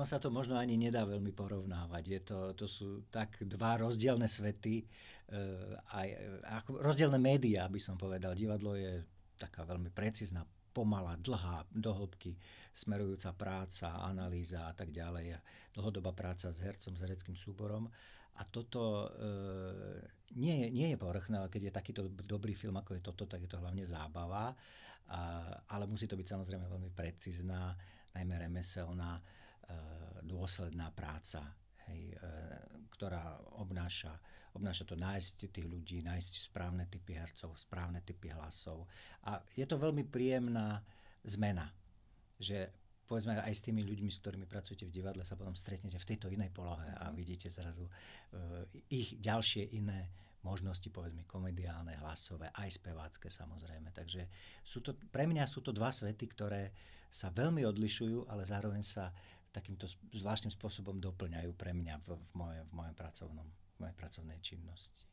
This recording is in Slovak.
ono sa to možno ani nedá veľmi porovnávať. To sú tak dva rozdielne svety, aj ako rozdielne médiá, by som povedal. Divadlo je taká veľmi precízna, pomalá, dlhá, do hĺbky smerujúca práca, analýza a tak ďalej. Dlhodobá práca s hercom, s hereckým súborom. A toto nie je povrchné, ale keď je takýto dobrý film, ako je toto, tak je to hlavne zábava. Ale musí to byť samozrejme veľmi precízna, najmä remeselná, dôsledná práca, hej, ktorá obnáša to nájsť tých ľudí, nájsť správne typy hercov, správne typy hlasov. A je to veľmi príjemná zmena, že povedzme aj s tými ľuďmi, s ktorými pracujete v divadle, sa potom stretnete v tejto inej polohe a vidíte zrazu ich ďalšie iné možnosti, povedzme komediálne, hlasové, aj spevácké samozrejme. Takže pre mňa sú to dva svety, ktoré sa veľmi odlišujú, ale zároveň sa takýmto zvláštnym spôsobom doplňajú pre mňa v mojej pracovnej činnosti.